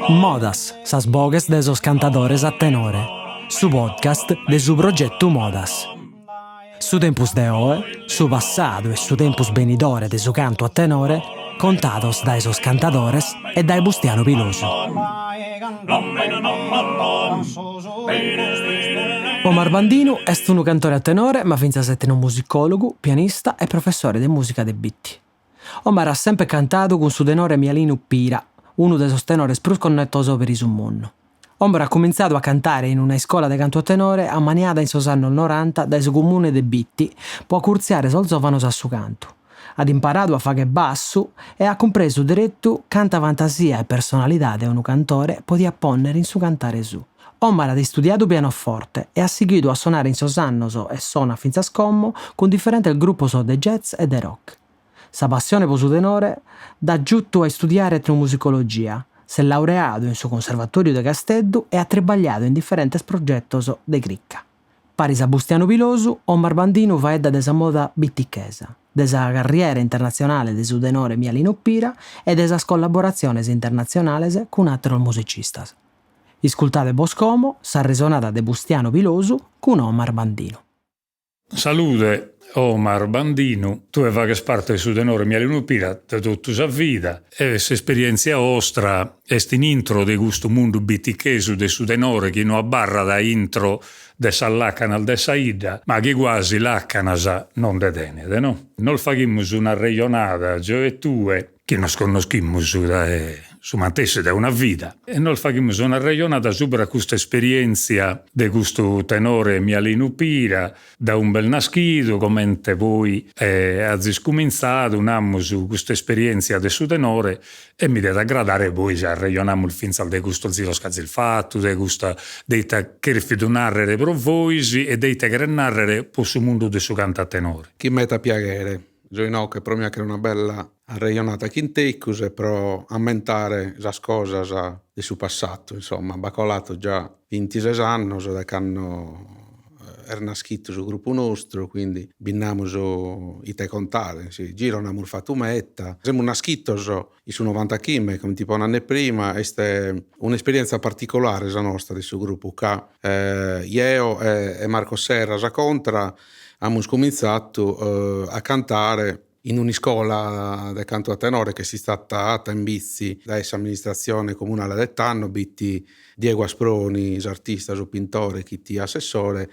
Modas, sas bogues de sos cantadores a tenore, su podcast de su progetto Modas. Su tempus de oe, su passadu e su tempus benidore de su canto a tenore, contados dai sos cantadores e dai Bustiano Pilosu. Omar Bandinu est unu cantore a tenore, ma finza sette un musicologu, pianista e professore de musica de bitti. Omar ha sempre cantado con su tenore Mielinu Pira, uno dei sos tenores più connettoso per su mondo. Omar ha cominciato a cantare in una scuola de canto a tenore a maniata in sos anni 90 dai su comune de bitti, può curziare sos giovanos a su canto. Ad imparato a fare basso e ha compreso diretto canta fantasia e personalità de un cantore podia apponere in su cantare su. Omar ha studiato pianoforte e ha seguito a suonare in sos annos e suona finza scommo con differenti gruppi de jazz e de rock. Sa passione per su tenore dà giutto a studiare etnomusicologia, si è laureato in su conservatorio de Casteddu e ha trabagliato in differenti progetti de cricca. Paris a Bustiano Pilosu, Omar Bandinu va da sa moda bittichesa, de sa carriera internazionale de su tenore Mielinu Pira e de sas collaborazioni internazionali con altri musicistas. Iscultate Boscomo, sa resonata de Bustiano Pilosu con Omar Bandinu. Salute Omar Bandinu, tu faghes parte de su tenore Mielinu Pira de tutta sa vida e s'esperienza ostra est in intro de gustu mundu bittichesu de su tenore chi no abbarra da intro de s'allacana de saida, ma chi quasi l'accanasa non de tenede, no? Noi faghimus una regionada, gio e tue, che nos conoschimus da su mantesse da una vita. E noi faghimus una regionata supra questa esperienza de questo tenore Mielinu Pira, da un bel naschido, commente poi azis cominciato, un'ammo su questa esperienza de su tenore e mi deve aggradare poi già regionammo il finzal de questo zio scazil fatto, de questa deita che rifido narrere pro voisi e deita che narrere po su mondo de su canta tenore. Chi meta piacere. Gioino che per me che è una bella arreionata chintecus e pro ammentare las cosas di suo passato, insomma, bacolato già 26 anni da quando era nascito sul gruppo nostro, quindi binnamo i te contare, sì, giro una murfatumetta, siamo nascito in su 90 km, come tipo un anno prima, è un'esperienza particolare la nostra di suo gruppo, che io e Marco Serra contra abbiamo cominciato a cantare in una scuola di canto a tenore che si è stata in Bizzi da essa amministrazione comunale del Tanno, bitti Diego Asproni, artista, pittore, chi ti assessore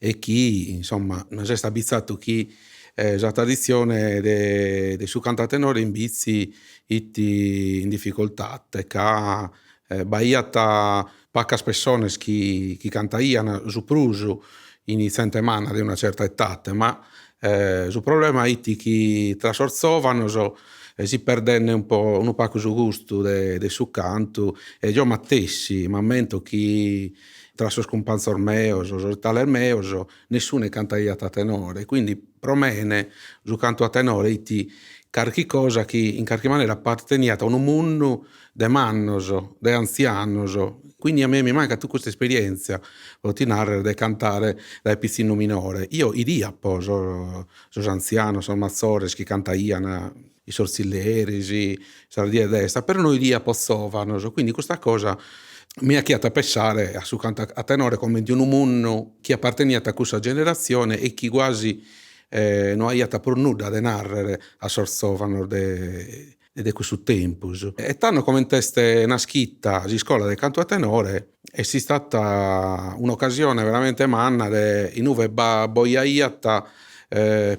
e chi, insomma, non è stato bizzato chi la tradizione del suo canto a tenore in Bizzi in difficoltà, che baiata pacas persone che cantaiano su pruso iniziante mana di una certa età, ma il problema è che trasorzovano si perdenne un po' su gusto del suo canto e io mattessi, ma mento che tra sos companzor meos o taler meos nessuno cantaia a tenore, quindi promene su canto a tenore ti carchi cosa che in qualche maniera appartenia a un mondo de mannos, de anzianos. Quindi a me mi manca tutta questa esperienza di narrare, di cantare da piccino minore. Io iria poi, sono anziano, sono mazzore, che cantaiano i sorsilleri, i sardi e destra, però noi iria pozzovano. Quindi questa cosa mi ha chiamato a pensare a su canto a tenore come di un mondo che appartenia a questa generazione e che quasi non ha iata per nulla di narrare a sorzovano di questo tempo. E tanto come teste una schitta di scuola di canto a tenore è stata un'occasione veramente manna in uve boiaiata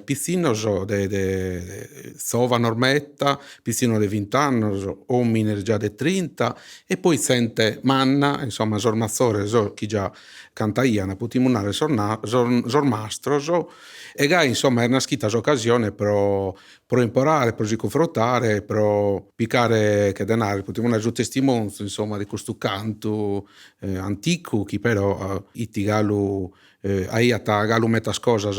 pizzino de sova normetta, pizzino de 20 anni, uomini già de 30 e poi sente manna, insomma, sormazzore, chi già cantaiana, putimunare sormastro, e gai, insomma, è una schitta occasione pro imparare, pro si confrontare, pro piccare che denaro, putimunare giù testimonio, insomma, di questo canto antico, che però itigalu aiata galu metas cosas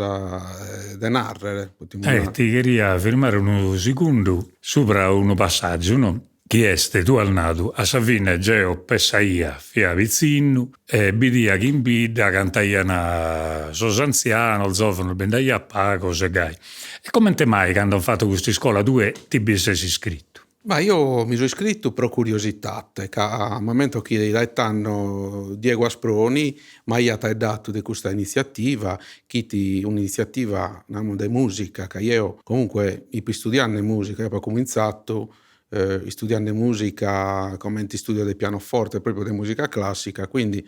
de narrere. Ti queria firmare uno secondo sopra uno passaggio, no? Chi este tu al nato a Savina Geo Pessaia fia vicino e bidia chi imbida cantaiana sos anziano zofano bendaia pago se gai. E come te mai quando hanno fatto questa scuola tu ti bissi iscritto? Ma io mi sono iscritto per curiosità, che al momento che danno Diego Asproni mi ha dato di questa iniziativa, un'iniziativa di musica, che io comunque studiando musica, io ho cominciato studiando musica come ti studio del pianoforte, proprio di musica classica, quindi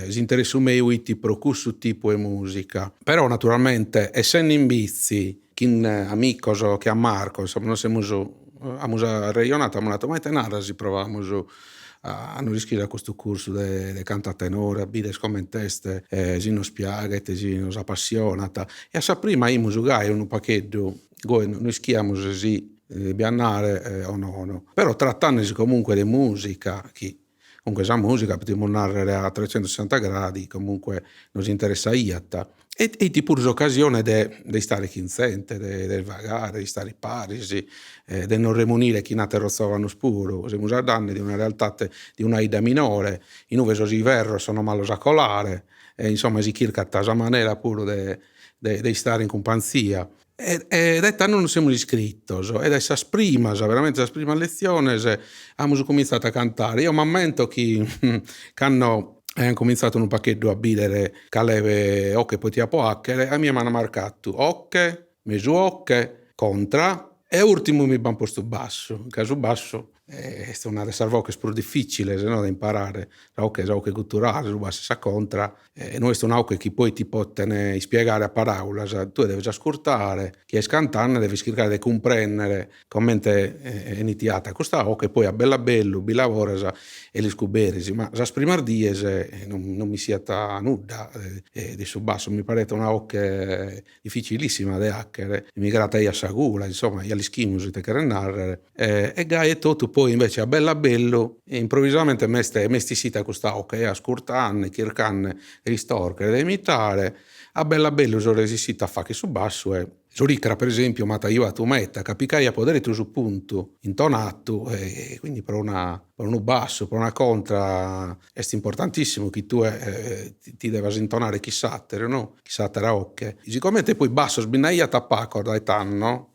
si interessa me per questo tipo di musica. Però naturalmente, essendo in bici, chi amico che a Marco, insomma, noi siamo a Reionata, abbiamo detto, ma tenara si provavamo a non iscrivere a questo corso di cantatenore, a bide commenteste, si non spiagate, si non appassionata. E a sa prima io giocai un pacchetto, noi schiamo così, biennale o no. Però trattandosi comunque di musica, comunque sa musica potremmo narrare a 360 gradi, comunque non si interessa iata. E ti pure l'occasione di stare chinsente, di vagare, di stare parisi, di non remunire chi nate rozzavano spuro. Siamo già danni di una realtà di una ida minore, in uve sono verro sono malo sacolare, e insomma si circa a tasa maniera pure di stare in companzia. E da non siamo iscritti, ed è veramente la prima lezione, abbiamo cominciato a cantare. Io mi ammento che hanno cominciato un pacchetto a bidere caleve ocche potia poachere, a mia mi hanno marcato ocche, mesu ocche, contra, e ultimo mi abbiamo posto basso. In caso basso è una delle che è più difficile, se no, da imparare. La ocche culturale, su basso sa contra, non è una ocche che poi ti può spiegare a parola, tu devi ascoltare, chi è scantante devi cercare di comprendere come è iniziata questa ocche, poi a bella bello, bi lavora e li scoberisi, ma la prima diese non mi sia nuda di su basso, mi pare una ocche difficilissima da hackere, immigrata a Sagula, insomma, gli schimus te che narrare, e gai e tutto, poi invece a bella bello, improvvisamente mesti sita questa ocche, a scurtanne, chircanne, ristorcere, da imitare, a bella bello sono resistita a fare che su basso e Zuricra, per esempio, mata io a tu metta, capicai a podere tu su punto, intonato, e quindi per un basso, per una contra, è importantissimo che tu ti devas intonare chissà, no? Chissà era ocche. Siccome te poi basso sbinai a tappaco dai tanno,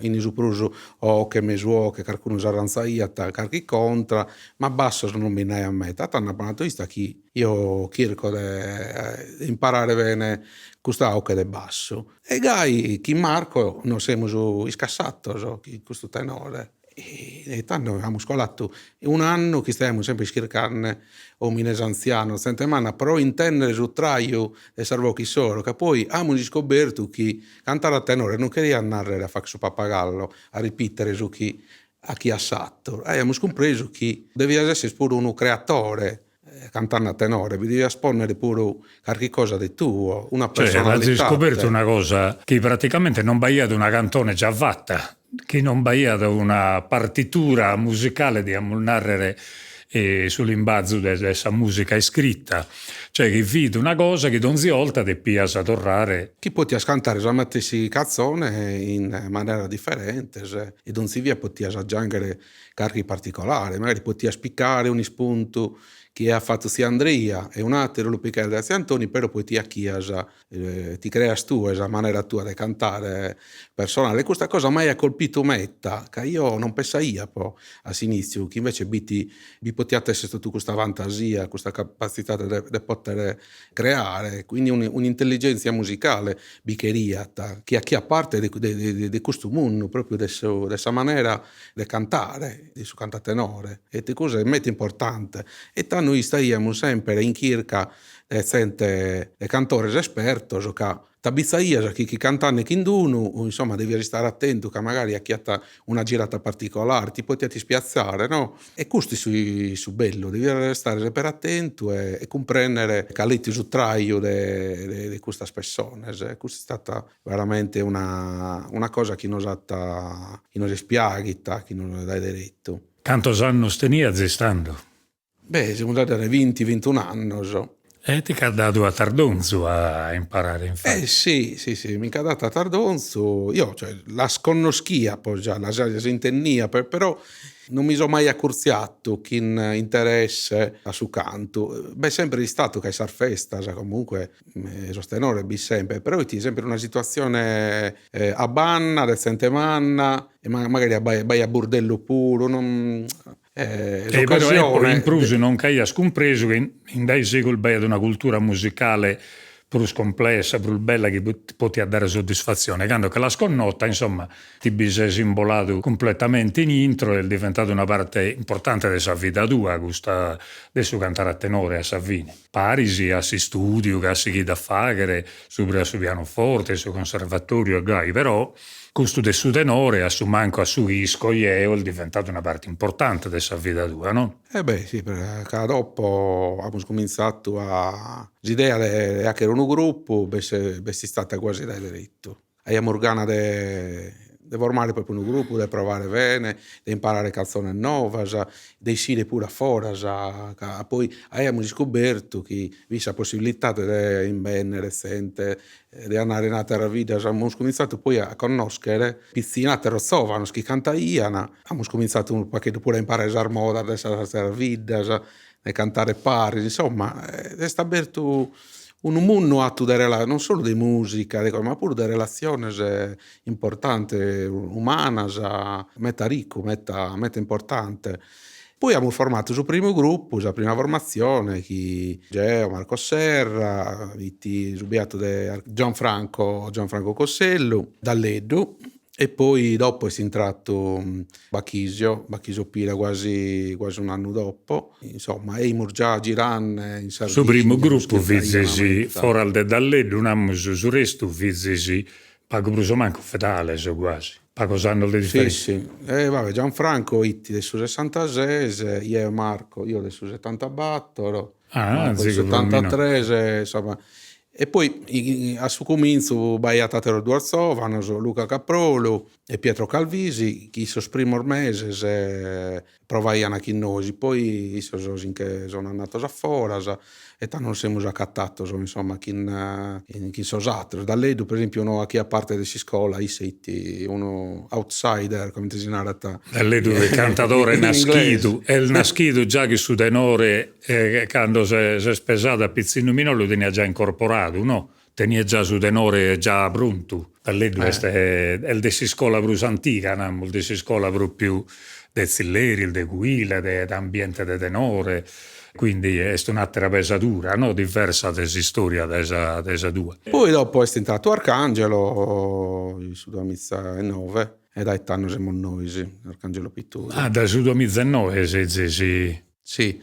in isupruso o che mesuo, che qualcuno s'arranzaia, carchi contra, ma basso non binai a me. Tanto panatoista chi io cerco di imparare bene questa ocche del basso. E gai chi Marco non siamo iscassato questo tenore. E tanto abbiamo scolato un anno che stiamo sempre cercando omines anziano, settimana, però intendere su traio e servo chi solo, che poi abbiamo scoperto che cantare a tenore non queria andare a fare su pappagallo, a ripetere su chi a chi ha satto. E abbiamo compreso che devi essere pure uno creatore cantando a tenore, vi devi esponnere pure qualche cosa di tuo, una personalità. Cioè, hai scoperto una cosa, che praticamente non baiate una cantone già fatta, che non baiate una partitura musicale di narrare sull'imbazzo della musica scritta, cioè che vede una cosa che donzi volta ti piace a tornare. Chi poteva cantare la stessa canzone in maniera differente, e donzi via poteva aggiungere carichi particolari, magari poteva spiccare un spunto che ha fatto sia Andrea e un altro lo piccare da Antoni, però poi ti crea tu la maniera tua di cantare personale. Questa cosa mai ha colpito metta, che io non pensavo poi all'inizio, che invece vi potete essere tu questa fantasia, questa capacità di poter creare, quindi un'intelligenza musicale bicheriata, che a parte di questo mondo, proprio di questa maniera di cantare, di su cantatenore, e di cose molto importanti. E noi stiamo sempre in circa sente cantores espertos, che tabizzaia chi cantane chinduno, insomma devi restare attento che magari a chi ha una girata particolare ti potete spiazzare, no? E questo su bello, devi restare sempre attento e comprendere che letti su traio di questa persone. Questa è stata veramente una cosa che non si spiagita, che non dai diritto. Quantos anni tenia zestando? Beh, siamo andati a 20-21 anni. E ti ha dato a Tardonzu a imparare, infatti. Sì, mi è data a Tardonzu, io cioè, la sconoscia poi già, la sentennia, però non mi sono mai accurziato chi interesse a su canto. Beh, sempre di stato che sar festa, comunque sostenore bi sempre, però ti è sempre una situazione a banna, decente manna, e magari vai a burdello puro, non... E però ecco, in Prusi non hai scompreso che in dai secoli vai ad una cultura musicale più complessa, più bella, che ti dare soddisfazione. Quando che la sconnota, insomma, ti sei simbolato completamente in intro e è diventato una parte importante della sua vita tua, questa adesso cantare a tenore a Savini. Parisi, a si studio, a si chi da fare, su pianoforte, su conservatorio e gai, però questo del suo tenore, a su manco a su isco, è diventato una parte importante della sua vita tua, no? Beh sì, perché dopo abbiamo cominciato a l'idea di anche un gruppo, si è stata quasi da diritto. Abbiamo organizzato di formare proprio un gruppo, di provare bene, di imparare canzoni nuove, di uscire pure fuori. Poi abbiamo scoperto che vi la possibilità di imbene recente, di andare in altra vita. Abbiamo cominciato poi a conoscere pizzine rozzovano, che cantavano. Abbiamo cominciato un pacchetto pure a imparare a moda, a vita, a cantare pari. Insomma, è stato aperto un mondo atto non solo di musica, ma pure di relazioni importanti, umane, meta ricco, meta importante. Poi abbiamo formato il primo gruppo, la prima formazione, che Geo, Marco Serra, subiato di Gianfranco Cossello, Dalleddu. E poi dopo è entrato Bachisio Pira quasi un anno dopo, insomma, e già girando in Sardegna. Su primo gruppo vizesi, fuori da Dalleddu, un anno su resto vizesi, pago bruso manco fedale, so quasi. Pago sanno le differenze. Sì. Vabbè, Gianfranco, itti del su 66, io e Marco, io del su 74, Marco del 73, insomma. E poi a suo comincio vai a Tatero Duarzovano, Luca Caprolo e Pietro Calvisi, che sono primi mesi provavano anche noi, poi sono andato a fuori e non siamo accattati, insomma, chi sono altri. Da lei, per esempio, uno che a parte di scuola, uno outsider, come si narra. Da lei dove il cantatore nascido, e il nascido già che su tenore, quando si è spesato a pizzino mino, lo tenia già incorporato, no? Tenia già su tenore già pronto. Da lei è il de scuola più antica, no? Il de scuola più de Zilleri, il de Guila, d'ambiente de tenore. Quindi è un'altra pesatura, no? Diversa della storia della tua. Poi dopo è entrato Arcangelo, il 2009, e da età siamo noi, Arcangelo Pittura. Ah, dal 2009 sì. Sì,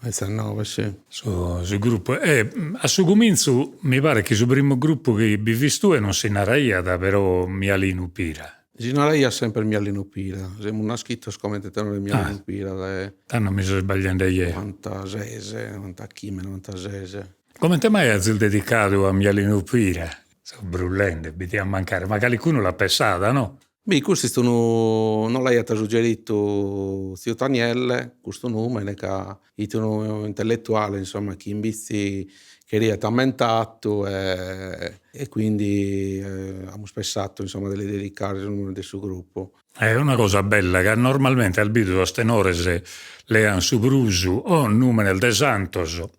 2009, sì. Sul gruppo. A suo comincio mi pare che sul primo gruppo che vi visto non si narraia, però Mialino Pira. Ginaraia sempre Mialino Pira, siamo una scritto scommente tenore Mialino Pira. Non mi sto sbagliando ieri. 96. Come te mai hai dedicato a Mialino Pira? Sono brullente, mi a mancare, ma qualcuno l'ha pensata, no? Beh, questo non l'hai suggerito Zio Tanielle, questo nome, che è un intellettuale, insomma, che in vizi che era ammentato e quindi abbiamo pensato, insomma, di dedicare il nome del suo gruppo. È una cosa bella che normalmente al bido a tenore se le hanno su brusu o un numero del santos o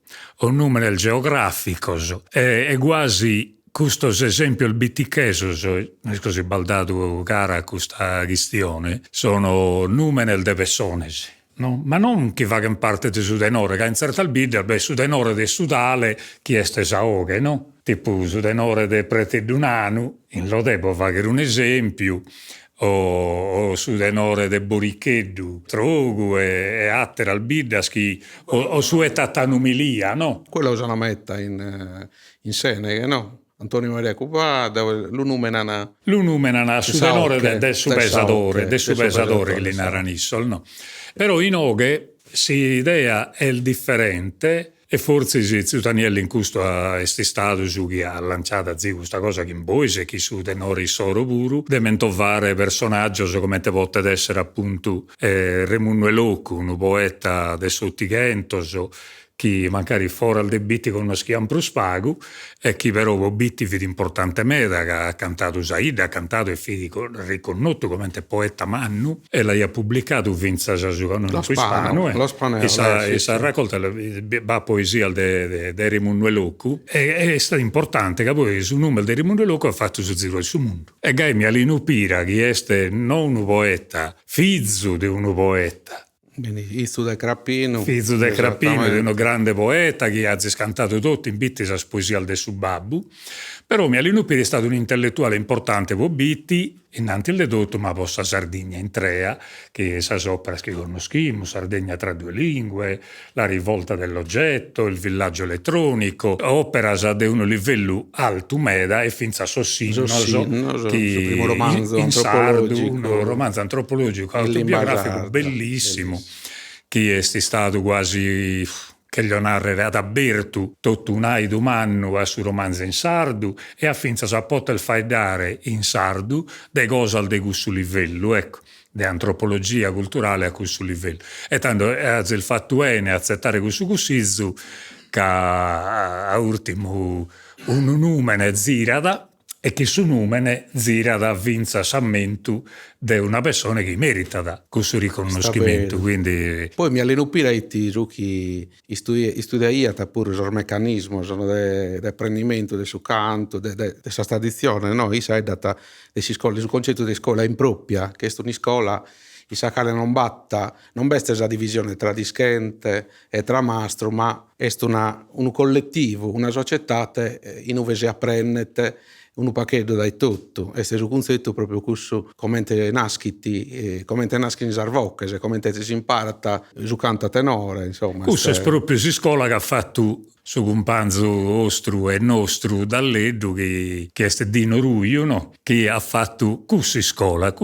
un numero geografico è quasi questo esempio il bitticheso è così baldato cara a questa questione sono numeri de persone. No? Ma non chi va in parte di sudenore, che in certa albida, sudenore di sudale, chi è stesa oghe, no? Tipo sudenore de prete dunanu, in lo devo fare un esempio, o sudenore de boricheddu, trogu e altre albidas, o su etatanumilia, no? Quello usano metta in Seneghe, no? Antonio Maria Cupada, lo numenano sudenore del subesadore che li naranissol, no? Però in oghe si idea è il differente e forse Zio Tanielli in questo è stato su chi ha lanciato questa cosa che in voi se chi su tenori soro puru de mentovare personaggio come te pote essere appunto Remuno Elocu, un poeta de Sottigentos chi magari fuori al debitti conosciamo più spago e chi però obitti vidi importante meda che ha cantato Saida, ha cantato e fidi riconosciuto come poeta mannu e l'ha pubblicato vinza giocando in Spano lo Spano e sa raccolta la poesia di Rimundo Locu e è stato importante che poi su numero di Rimundo Locu ha fatto su giro del mondo e Gai Mialino Pira che è non un poeta figlio di un poeta. Figlio del Crappino. Figlio del Crappino, di uno grande poeta che ha scantato tutto in bitti sa poesia del suo babbo. Però Mialino Pira è stato un intellettuale importante per bitti, innanti al dedotto, ma possa Sardegna in trea, che sa opera che conosciamo, Sardegna tra due lingue, la rivolta dell'oggetto, il villaggio elettronico, opera di un livello alto meda e finza Sossino, che primo romanzo in antropologico, un romanzo antropologico autobiografico bellissimo, che è stato quasi che gli narrere ad abertu tutto un aido manno a su romanzo in sardu e a finza sa poter fai dare in sardu de cose al de questo livello, ecco, di antropologia culturale a questo livello. E tanto è il fatto bene accettare questo cussizzo che a ultimo un numene zirada e che su numene zirada vinza sammento di una persona che merita da questo riconoscimento. Quindi poi mi alleno più ai giochi studia pure il meccanismo di apprendimento del suo canto della tradizione, no? Io sai data sul concetto di scuola impropria che è una scuola i sacale non batta, non basta la divisione tra dischente e tra mastro, ma è un collettivo, una società in cui si apprende un pacchetto dai tutto. E se su concetto proprio questo come nasciti, come nascono in sarvocche, come si impara su canta tenore, insomma. Questo è proprio si scuola che ha fatto su companzo ostru e nostro dall'Eddu che è Dino Ruio, no? Che ha fatto questa scuola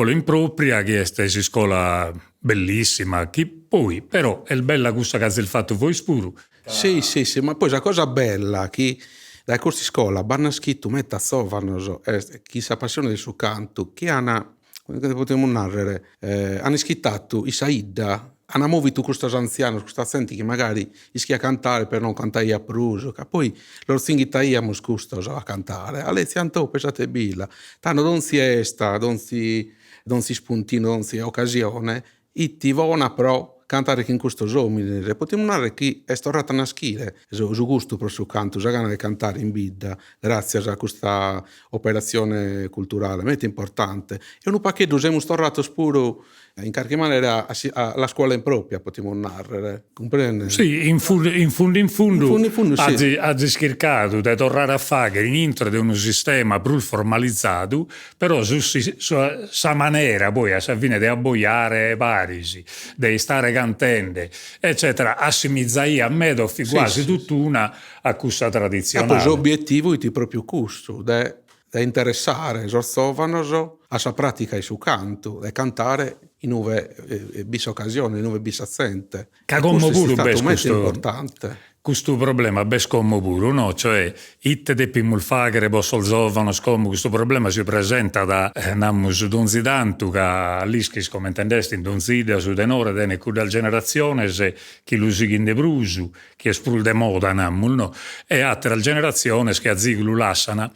impropria che è scuola bellissima, che poi però è bella questa che ha fatto voi spuru. Sì, ma poi la cosa bella che da questa scuola vanno scritto metta sovano chi si appassiona del suo canto, che hanno, come potremmo narrare, hanno scritto i Saida, hanno muovito questo anziano, questa gente che magari ischia a cantare per non cantare a pruso, che poi loro singhiamo questo a cantare, a lezione pesate billa, tanto non si esta, non si spuntino, non si occasione, e ti vona però cantare che in questo somine, potremmo narrare che è storata una schile, su gusto per il suo canto, la gana di cantare in bidda, grazie a questa operazione culturale, molto importante. E un pacchetto siamo storati spuro in qualche maniera alla scuola impropria, potremmo narrare, comprende? Sì, in fondo sì. ha cercato di tornare a fare in intro di un sistema più formalizzato, però su sa maniera poi a fine di abboiare parisi, di stare cantende, eccetera, assimizzaia a me quasi tutt'una a questa tradizionale. E poi l'obiettivo è proprio questo, da interessare Zorzovano a sua pratica e su canto, da cantare in nuove bis occasioni, in nuove bis accente. Questo è stato molto importante. Questo problema è scomo pure, no? Cioè, itte deppimmo fare posso zovano scomo, questo problema si presenta da namus donzi tanto che all'ischi come intendesti in donzida su tenore dene dal generazione se chi lo si in de brusu, chi è sprul de moda namul, no? E altra generazione che a ziglu lassana.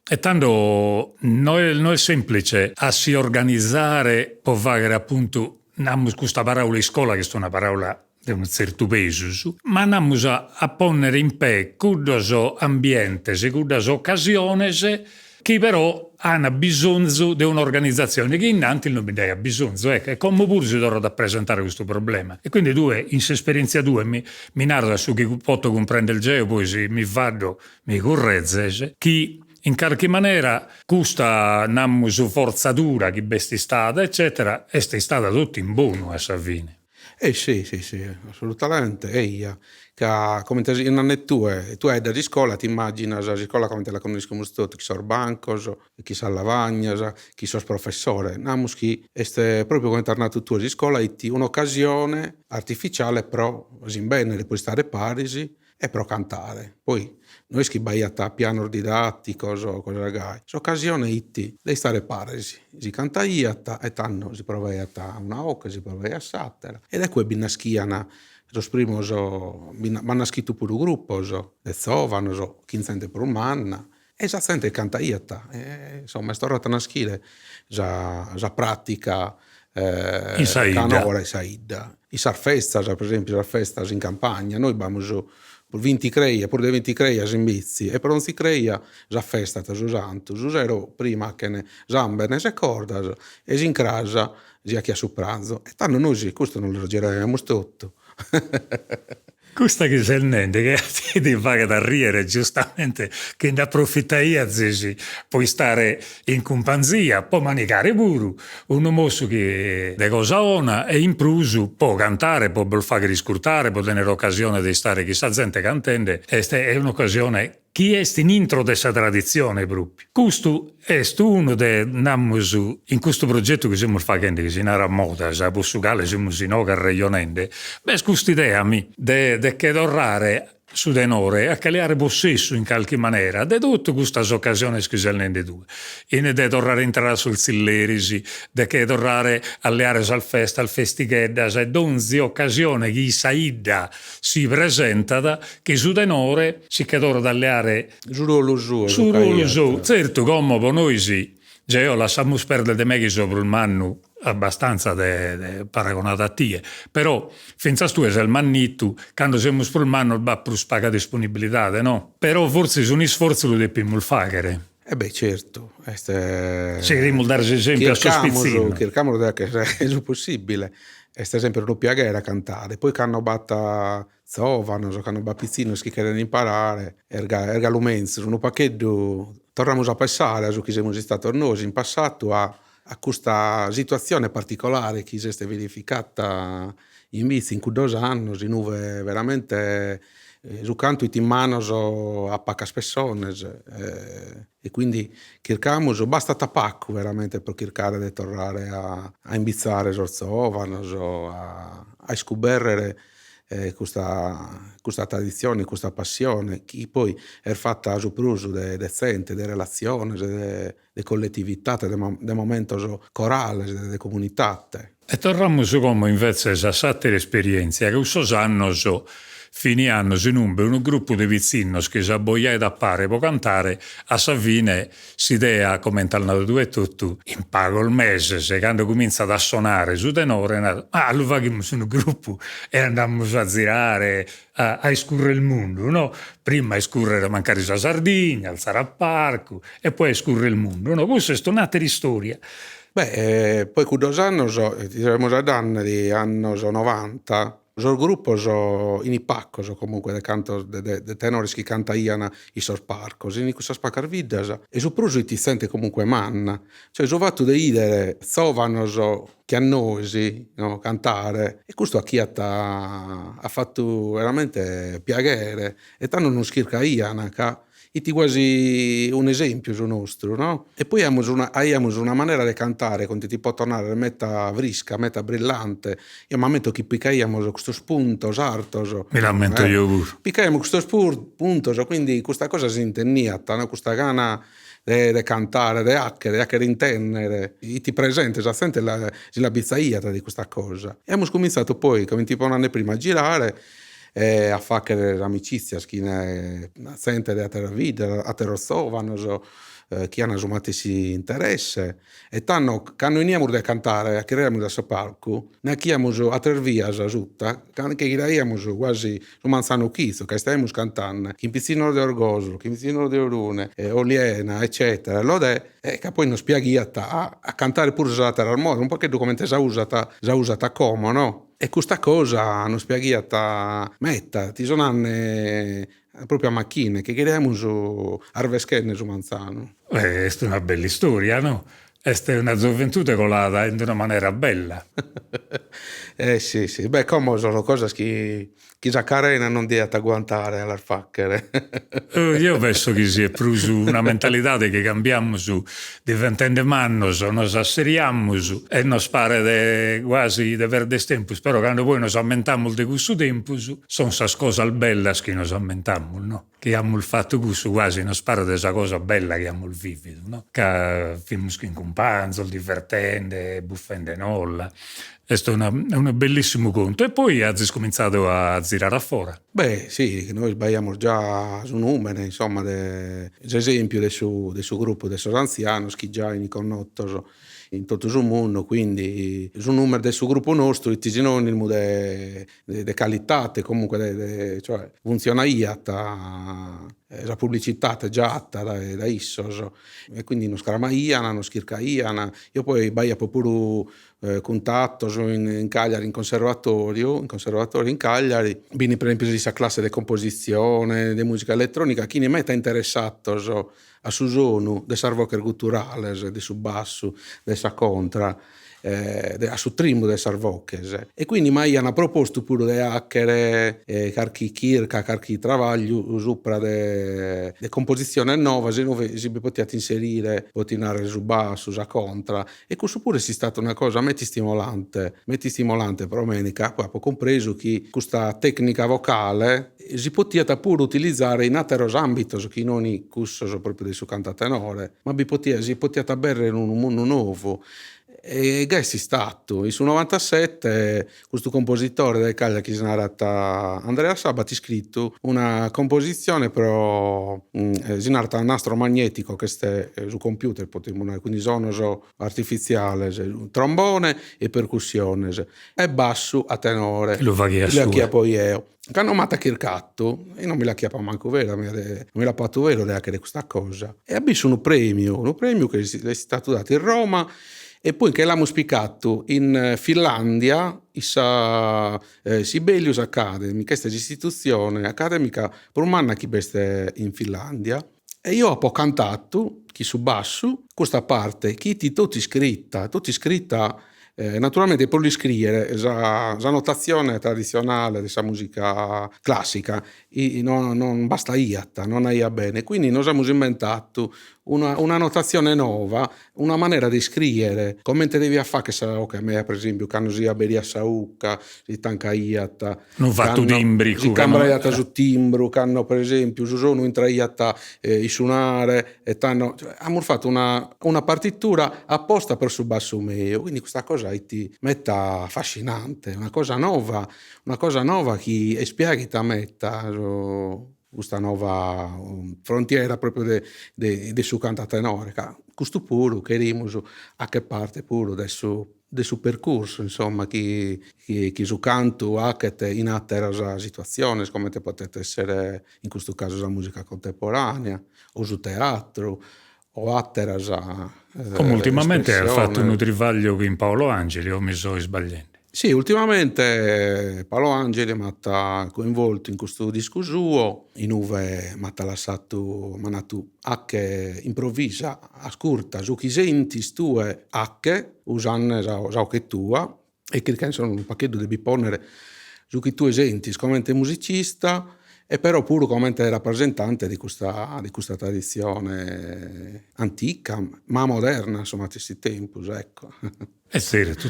E tanto non è semplice a si organizzare per fare appunto namus questa parola in scuola che è una parola di un certo peso, ma andiamo a ponere in pe cudos ambientes e cudos occasiones che però hanno bisogno di un'organizzazione che innanzi non mi dai bisogno, ecco, e come pure si dovrà rappresentare questo problema. E quindi in esperienza mi narra su chi posso comprendere il geo, poi se mi vado, mi correggese, che in qualche maniera questa forzatura che è stata, eccetera, è stata tutto in buono a Savini. Sì, assolutamente. Come in anni tu hai da scuola, ti immagini la scuola come te la conosciamo tutti, chi sono bancos, chi sono lavagna, chi sono professore. Namus che è proprio come tornato tu a scuola, è un'occasione artificiale però in bene, puoi stare parisi e però cantare. Poi noi schibbaiata a piano didattico, cosa ragazzi. L'occasione itti di stare paresi. Si canta iata e tanno si provaiata una occa, si provai a sattera. Ed è qui binaschiana Los primos m'hanno scritto pure gruppo, de zovano, chi sente per un manna. E già sente cantaiata. Insomma, è stata una schile, già pratica, In saida. canora e saida. I sarfestas, per esempio, sarfestas in campagna, noi abbiamo giù per 20 creia, pure dei 20 creia in bizi, e per non si creia già festa, giù santo, giù ero prima che ne zamberne, se corda, e si incrasa, già chi ha su pranzo. E tanto noi, questo non lo gireremo tutto. Questa che c'è il nende che ti fa da ridere giustamente che ne approfitta io puoi stare in compagnia può manicare pure un mosso che de cosa ona e in prusu può cantare può fare riscurtare può tenere occasione di stare chissà gente cantende è un'occasione chi è in intro dessa tradizione proprio. Questo è uno de namus in questo progetto che stiamo facendo che si narra moda, sa Portugal siamo in oca regionende. Beh, questa idea mi de che dorrare su denore a creare possesso in qualche maniera de tutte queste occasioni che si nende due in de tornare entrare sul sillerisi de che tornare alleare al festa al festichedda e donzi occasione che saida si presenta da che su denore si che torna alleare su certo come per noi sì già io lasciamo perdere de me che sopra il manno abbastanza paragonato a te, però finza tu è il mannitto quando siamo sul manno va più spaga disponibilità, no? Però forse sono sforzi lo dobbiamo fare. Beh, certo. Ci dobbiamo dare esempio a sospizzino. Cerchiamo che è possibile. Questo esempio non piace a cantare. Poi che hanno batta zovano, che hanno batta pizzino, che vogliono imparare, erga lumenzo, un pacchetto, torniamo a passare su chi siamo stati noi in passato a questa situazione particolare che si è verificata in bici in cui 2 anni, in cui veramente su canto in mano a poche persone e quindi cerchiamo, basta tapacco veramente per cercare di tornare a imbizzare zorzovano, a scoprire questa tradizione, questa passione, che poi è fatta su pruso de gente, de relazioni, de collettività, de momenti corali, de comunità. E torniamo su come invece sa sattere esperienze che questo anno finianno in un gruppo di vicini che si abboiai da pare può cantare a sa fine si idea come tal due tutto in pago il mese se quando comincia a suonare su tenore lo facciamo su un gruppo e andiamo a girare a escurre il mondo no? Prima escurrere mancare la Sardegna alzare al parco e poi escurre il mondo no? Questa è un'altra storia. Beh, poi con 2 anni diremo ad anni anni 90 il gruppo in Ipacco comunque de canto de tenori che cantaiano i sorparcos in questa spaccarvidas e su pruso ti sente comunque manna cioè so fatto de idere zovano che a noi no, cantare e questo a chi ha fatto veramente piacere e tanto non schirca ianaca e ti quasi un esempio su nostro, no? E poi abbiamo una maniera di cantare, quando ti può tornare metta vrisca, metta brillante. Io mi ammetto che piccaiamo questo spunto, sarto. Mi lamento io pure. Piccaiamo questo spunto, quindi questa cosa si intenniata, no? Questa gana di cantare, di hacker intendere, e ti presenta esattamente la bizzaiata di questa cosa. E abbiamo cominciato poi, come tipo un anno prima, a girare, a fare amicizia chi ne sente a terra vita a terra zovano chi hanno sumati si interesse e tanno quando iniamo a cantare a creare da so palco ne chiamo a tervia tutta che iriamo quasi su manzano chizzo che stiamo cantando chi pizzino di Orgoso chi pizzino di Orune Oliena eccetera lo che poi non spieghi a cantare pure la terra al modo un po' che documento già usata come no. E questa cosa non spiegata metta, ti sono proprio a macchine che chiediamo su Arveschenne su Manzano. È una bella storia, no? È una gioventù colata in una maniera bella. Sì. Beh, come sono cose che già carena non dia a guantare all'arfacchere. Io penso che sia più su una mentalità che cambiamo su diventando mannos, nos asseriamo su e nos pare quasi di avere del tempo. Però quando poi nos ammentiamo di questo tempo sono queste cose belle che nos ammentiamo, no? Che abbiamo il fatto questo quasi nos pare di questa cosa bella che abbiamo vivido, no? Che abbiamo in cumpanzo, divertente, buffende nolla. Questo è un bellissimo conto. E poi hai cominciato a girare fuori. Beh, sì, noi sbagliamo già su numeri, insomma, ad esempio del suo gruppo, dei suoi anziani, che già in connotto in tutto il mondo, quindi su numero del suo gruppo nostro, i sinonimi di qualità, comunque, cioè, funziona la pubblicità è già atta da issos, e quindi non scaramaiana, non schircaiana. Io poi sbaglio pure contatto in Cagliari in conservatorio in Cagliari, quindi per esempio questa classe di composizione, di musica elettronica, chi ne mette interessato a su sono del sarvocher culturale, del su basso, del sa contra, a su trimbo del sarvoches. E quindi mai hanno proposto pure di hacker carchi chirca, carchi travaglio sopra de composizione nuova, se non si potete inserire, potete su basso, su contra, e questo pure è stata una cosa metti stimolante per domenica, poi ho compreso che questa tecnica vocale si poteva pure utilizzare in altri ambiti che non i curso proprio del suo cantatenore, ma si poteva bere in un mondo nuovo. E Gessi stato in su 97 questo compositore del Cagliari che si narrata Andrea Sabati ha scritto una composizione però si narrata un nastro magnetico che sta su computer, quindi sono artificiale, trombone e percussione e basso a tenore Lo va a poi io che hanno mata chircatto e non me la chiappa manco vero, non me la fatto vero di questa cosa, e ha visto un premio che è stato dato in Roma. E poi che l'abbiamo spiccato in Finlandia, la Sibelius Academy, questa è l'istituzione accademica per un anno che è in Finlandia. E io ho cantato, chi su basso, questa parte, chi ti tutti scritta, naturalmente per scrivere la notazione tradizionale della musica classica, non basta iatta, non aia bene, quindi noi abbiamo inventato una notazione nuova, una maniera di scrivere, come te devi fare che sarà che a me per esempio quando si aberia saucca, si tanca iatta, non fatto timbri, si cambra iatta su timbro, canno per esempio su sono in traiata i suonare e tanno, cioè, abbiamo fatto una partitura apposta per su basso mio, quindi questa cosa ti metta affascinante, una cosa nuova che spieghi a metta questa nuova frontiera proprio de su cantatenore, questo puro che rimus a che parte puro del suo percorso, insomma, chi su canto anche in altre situazioni, come te potete essere in questo caso la musica contemporanea o su teatro o altre come ultimamente ha fatto un trivaglio in Paolo Angeli, o mi sto sbagliando? Sì, ultimamente Paolo Angeli mi ha coinvolto in questo disco suo, in cui mi ha lasciato anche improvvisa, ascolta, su chi senti stue anche, usando che tua, e che sono un pacchetto di biponere su chi tu senti come musicista, e però pure come rappresentante di questa tradizione antica, ma moderna, insomma, a questi tempi, ecco. È certo.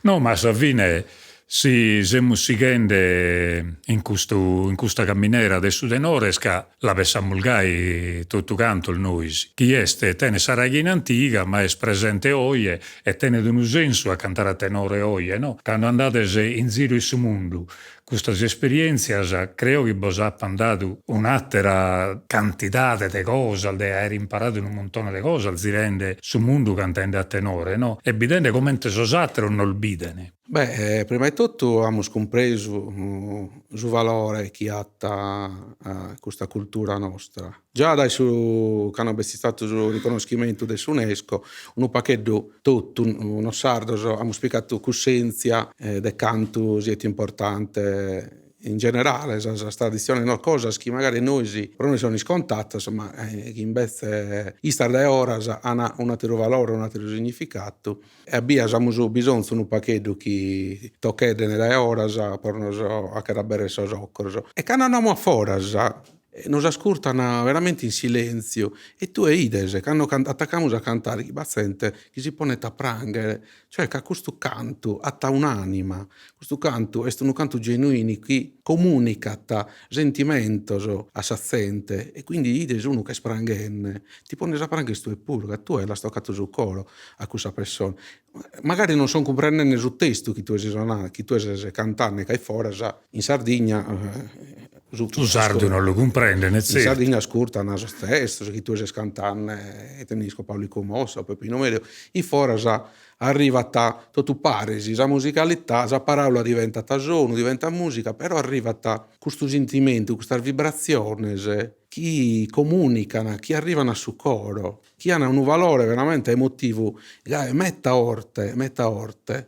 No, ma alla fine si musicende in questa camminera adesso tenore che la bessamulgai tutto canto il noise. Chi este tene saragina antica, ma è presente oie e tene un senso a cantare a tenore oie, no? Quando andate in giro in mondo, queste esperienze credo che vos abbiano dato un'altra quantità di cose, di aver imparato un montone di cose, si rende sul mondo cantando a tenore, no? E vedete come sos'altro non il bidene. Beh, prima di tutto abbiamo compreso il valore che ha questa cultura nostra. Già adesso, quando abbiamo stato sul riconoscimento dell'UNESCO, un pacchetto tutto, uno sardo, abbiamo spiegato coscienza del canto siete importante in generale, questa tradizione, no, cose che magari noi però non sono scontate, ma che invece istar da ora hanno un altro valore, un altro significato, e abbiamo bisogno di un pacchetto che tocca nelle ore per non a carabere so e che non abbiamo fuori nos ascoltano veramente in silenzio e tu e ides che attaccamos a cantare chi bazzente chi si pone a prangere, cioè che questo canto ha un'anima, questo canto è un canto genuino che comunica sentimento a sazzente e quindi ides uno che sprangenne ti pone a prangere sto e pure che tu hai la stoccato sul coro a questa persona, magari non sono comprendendo sul testo che tu hai cantando che hai fuori in Sardegna. Tu sardo non lo comprende, nel In senso. Sardegna ascoltano lo stesso, che tu sei cantante e tenisco Paolo Commosso, Peppino Medio, in fora arriva a tutto paresi, la musicalità, la parola diventa suono, diventa musica, però arriva a questo sentimento, questa vibrazione, chi comunicano, chi arrivano a su coro, chi hanno un valore veramente emotivo, metta orte,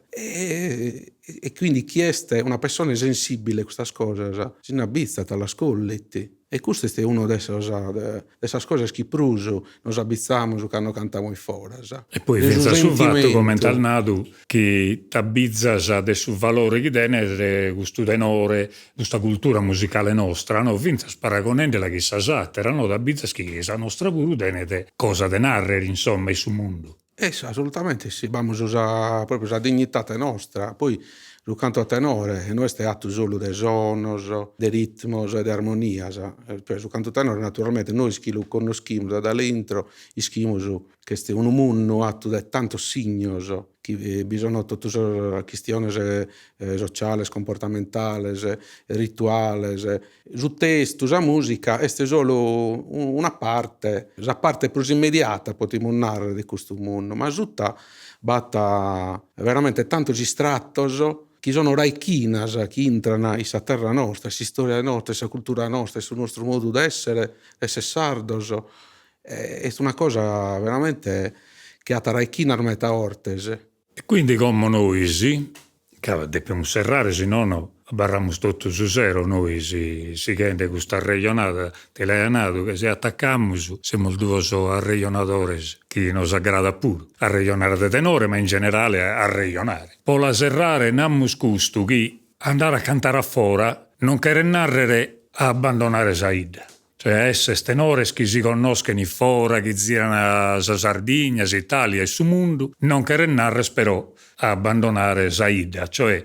e quindi chi è una persona sensibile a queste cose, si abbizza all'ascolti. E questo è uno delle cose che pruso nos abizzamos quando cantiamo fuori. E poi pensa sul fatto come al nato che t'abbizza del suo valore che tiene questo tenore, questa cultura musicale nostra, no? Vinza sparagonende la chissà sattera, no? T'abbizza che la nostra pure tiene cosa da narrare, insomma, in su mondo. Assolutamente sì, abbiamo proprio la dignità nostra, poi il canto a tenore non è atto solo di sonos, di ritmos e di armonia, cioè il canto a tenore naturalmente noi lo conosciamo dall'intro, ischimo che è un mondo atto di tanto signos, che bisogna tutte le questioni sociali, comportamentali, rituali, il testo, la musica è solo una parte, la parte più immediata potremmo narrare di questo mondo, ma tutta batta veramente tanto gistratto che sono raichinas che entrano in sa terra nostra, in storia nostra, in sa cultura nostra, sul nostro modo d'essere sardos. È una cosa veramente che ha raichina meta ortese. E quindi come noi sì, che dobbiamo serrare, se no barramo tutto su zero, noi si chiede questa regionata, te l'hai nato, che se attaccamo, siamo due arregionatore che nos aggrada pure, arregionare de tenore, ma in generale arregionare. Poi la serrare nammo scusto che andare a cantare a fora non che narrare a abbandonare Saida. Cioè essere tenores che si conoscono in fora, che girano a Sardegna, Italia e su mondo, non che narrare però a abbandonare Saida, cioè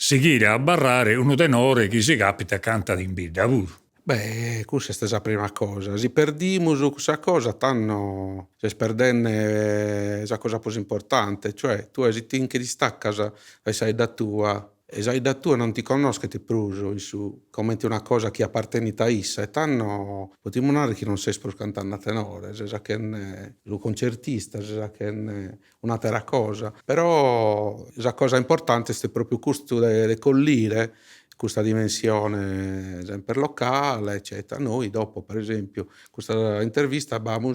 seguire a barrare uno tenore che si capita canta in bida pure. Beh, questa è la prima cosa. Se perdiamo questa cosa, tanto si perdenne la cosa più importante. Cioè, tu hai che distacca da Saida tua, e Saida tua non ti conosco e ti pruso, commenti una cosa che appartiene a essa, e tanto potremmo dire che non sei per cantare a tenore, se che è un concertista, se che è un'altra cosa. Però la cosa importante è proprio questo di collire questa dimensione sempre locale, eccetera. Noi dopo, per esempio, questa intervista abbiamo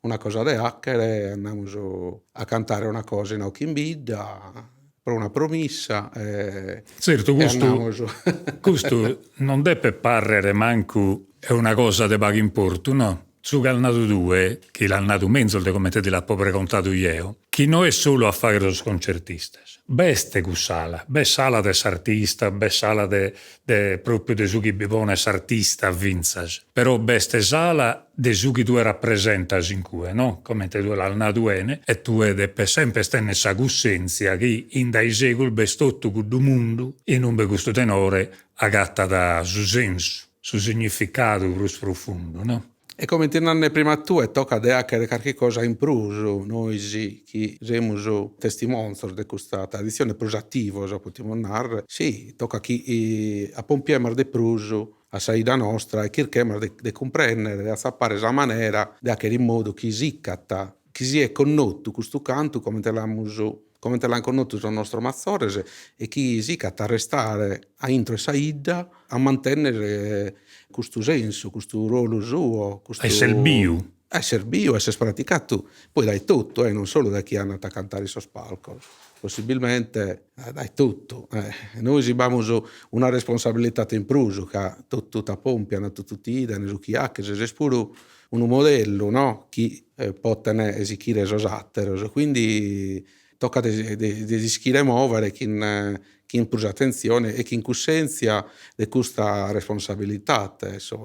una cosa da hacker e andiamo a cantare una cosa in Ochimbida, per una promessa. Certo, questo non deve parere manco è una cosa di poco importo, no? Su che al nato due, che l'ha nato mezzo, come te l'ha proprio contato io, che non è solo a fare lo sconcertista. Beste sala de sartista, sala de proprio de su che bivone sartista vinzas. Però beste sala de su che tu rappresentas in cui, no? Come te tu l'al natuene, e tu deppe sempre stenne sa gussenzia che in dai secoli bestotto con du mondo e non be questo tenore agatta da su senso, su significato più profondo, no? E come ti nanne prima tu, e tocca a qualche cosa in pruso, noi sì, che siamo testimoni di questa tradizione prusativa, potremmo narrare, sì, tocca chi a pompiemar de pruso, a saida nostra, e chirchemar de comprendere, a sapere la maniera, di che in modo che si catta, che si è connotto questo canto, come te l'hanno conosciuto sul nostro Mazzores, e chi si catta a restare a intro e saida, a mantenere questo senso, questo ruolo suo. Essere bio. Essere bio, essere praticato, poi dai tutto, non solo da chi è andato a cantare sul palco, possibilmente dai tutto. Noi abbiamo una responsabilità in pruso, che tutta pompiana, tutti idane, su chi ha, che se è pure un modello, no? Chi può tenere esicire esos atteros, quindi tocca di schire muovere chi in prusa attenzione e chi in cussenza di questa responsabilità.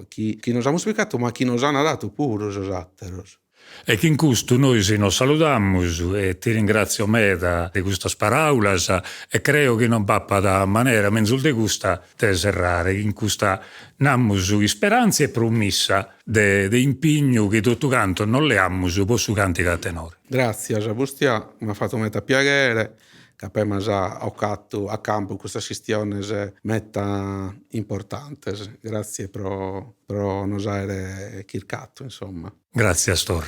Chi nos ha spiegato, ma chi nos ha dato pure os atteros. E che in questo noi nos saludamos e ti ringrazio Meda di queste paraulas e credo che non pappa da maniera menzul di questa te serrare in questa namus speranze e promessa de impegno che tutto canto non le amus posso cantica a tenore. Grazie Bustia, mi ha fatto meta piacere che abbiamo occato a campo questa questione meta importante. Grazie pro nos aere chircato, insomma. Grazie Astor.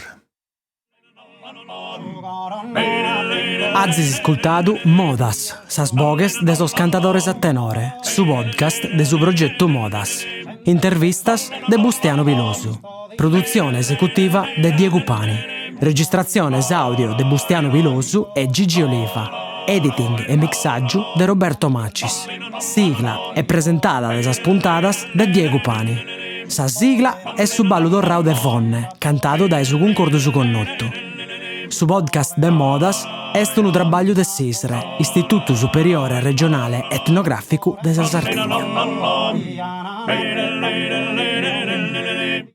Azis ascoltado Modas, sas bogues de sos cantadores a tenore, su podcast de su progetto Modas. Intervistas de Bustiano Pilosu. Produzione esecutiva de Diego Pani. Registrazione audio de Bustiano Pilosu e Gigi Oliva. Editing e mixaggio de Roberto Macis. Sigla e presentata de sas puntadas de Diego Pani. Sa sigla è su ballo dorrao de Fonne, cantato dai su concordo su connotto. Su podcast de Modas est un trabalho de SISRE, Istituto Superiore Regionale Etnografico de Sardegna.